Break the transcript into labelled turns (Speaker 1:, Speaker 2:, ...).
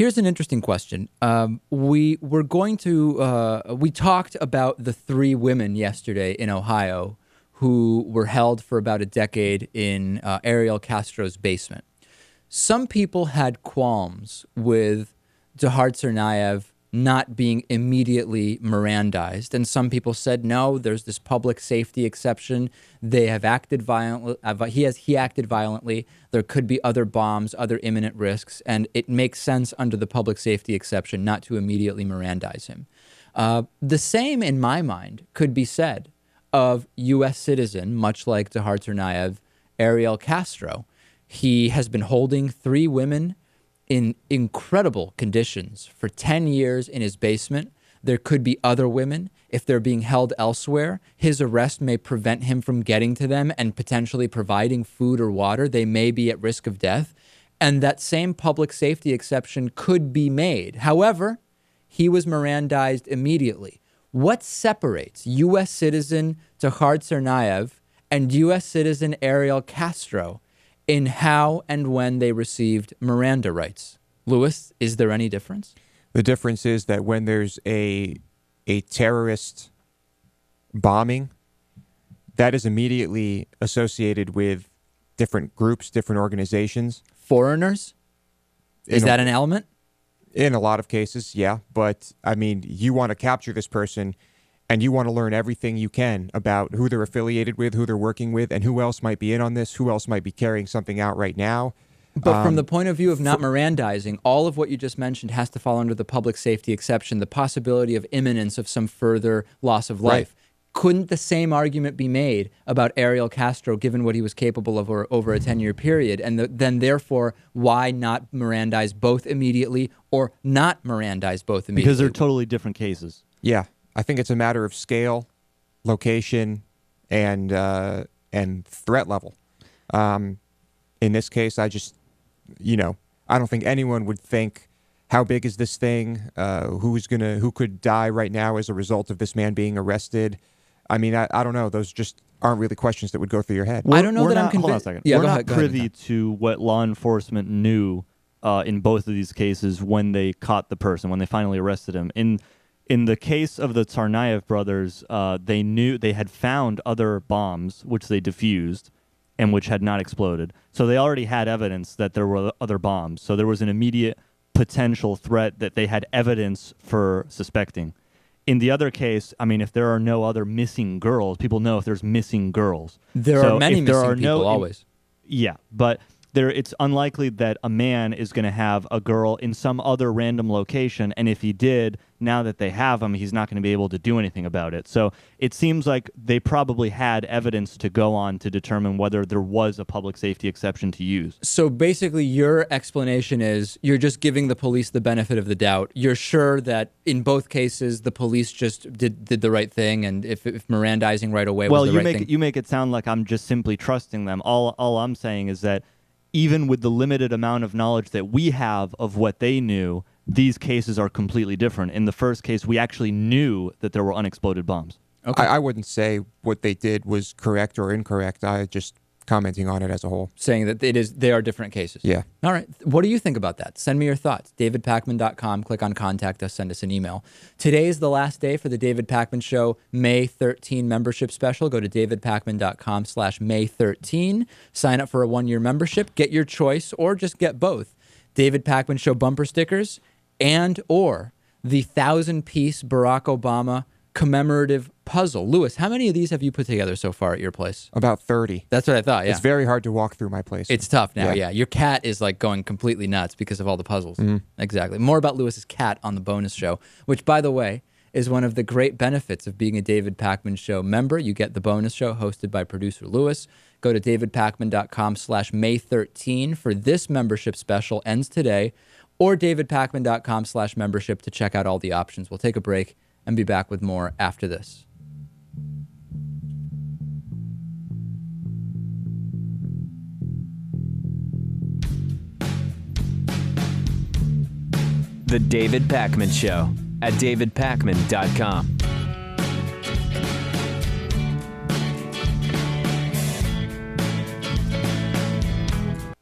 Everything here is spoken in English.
Speaker 1: Here's an interesting question. We talked about the 3 women yesterday in Ohio who were held for about a decade in Ariel Castro's basement. Some people had qualms with Dzhokhar Tsarnaev not being immediately Mirandized, and some people said no. There's this public safety exception. They have acted violently. He acted violently. There could be other bombs, other imminent risks, and it makes sense under the public safety exception not to immediately Mirandize him. The same, in my mind, could be said of U.S. citizen, much like Dzhokhar Tsarnaev, Ariel Castro. He has been holding 3 women in incredible conditions for 10 years in his basement. There could be other women. If they're being held elsewhere, his arrest may prevent him from getting to them and potentially providing food or water. They may be at risk of death. And that same public safety exception could be made. However, he was Mirandized immediately. What separates U.S. citizen Dzhokhar Tsarnaev and U.S. citizen Ariel Castro in how and when they received Miranda rights? Louis, is there any difference?
Speaker 2: The difference is that when there's a terrorist bombing, that is immediately associated with different groups, different organizations.
Speaker 1: Foreigners? Is that an element?
Speaker 2: In a lot of cases, yeah. But, I mean, you want to capture this person, and you want to learn everything you can about who they're affiliated with, who they're working with, and who else might be in on this, who else might be carrying something out right now.
Speaker 1: But from the point of view of not Mirandizing, all of what you just mentioned has to fall under the public safety exception, the possibility of imminence of some further loss of life. Right. Couldn't the same argument be made about Ariel Castro, given what he was capable of over a 10-year period? And then, therefore, why not Mirandize both immediately or not Mirandize both immediately?
Speaker 3: Because they're totally different cases.
Speaker 2: Yeah. I think it's a matter of scale, location, and threat level. In this case, I just, I don't think anyone would think, how big is this thing? Who could die right now as a result of this man being arrested? I mean, I don't know. Those just aren't really questions that would go through your head.
Speaker 1: I don't know that I'm convinced.
Speaker 3: Hold on a second.
Speaker 1: Yeah,
Speaker 3: we're not privy to what law enforcement knew in both of these cases when they caught the person, when they finally arrested him. In the case of the Tsarnaev brothers, they had found other bombs, which they defused, and which had not exploded. So they already had evidence that there were other bombs. So there was an immediate potential threat that they had evidence for suspecting. In the other case, I mean, if there are no other missing girls, people know if there's missing girls.
Speaker 1: There are many missing people always.
Speaker 3: Yeah, but it's unlikely that a man is going to have a girl in some other random location, and if he did, now that they have him, he's not going to be able to do anything about it. So it seems like they probably had evidence to go on to determine whether there was a public safety exception to use.
Speaker 1: So basically your explanation is you're just giving the police the benefit of the doubt. You're sure that in both cases the police just did the right thing, and if Mirandizing right away was the right thing.
Speaker 3: Well, you make it sound like I'm just simply trusting them. All I'm saying is that even with the limited amount of knowledge that we have of what they knew, these cases are completely different. In the first case, we actually knew that there were unexploded bombs.
Speaker 2: Okay. I wouldn't say what they did was correct or incorrect. I just commenting on it as a whole.
Speaker 1: Saying that they are different cases.
Speaker 2: Yeah.
Speaker 1: All right. What do you think about that? Send me your thoughts. DavidPakman.com. Click on Contact Us. Send us an email. Today is the last day for the David Pakman Show May 13 membership special. Go to davidpakman.com/May13. Sign up for a 1-year membership. Get your choice or just get both. David Pakman Show bumper stickers and or the 1,000-piece Barack Obama commemorative puzzle. Louis, how many of these have you put together so far at your place?
Speaker 2: About 30.
Speaker 1: That's what I thought, yeah.
Speaker 2: It's very hard to walk through my place.
Speaker 1: It's tough now, yeah. Your cat is like going completely nuts because of all the puzzles. Mm-hmm. Exactly. More about Louis's cat on the bonus show, which, by the way, is one of the great benefits of being a David Pakman Show member. You get the bonus show hosted by producer Louis. Go to davidpakman.com/May13 for this membership special. Ends today. Or davidpakman.com/membership to check out all the options. We'll take a break and be back with more after this.
Speaker 4: The David Pakman Show at davidpakman.com.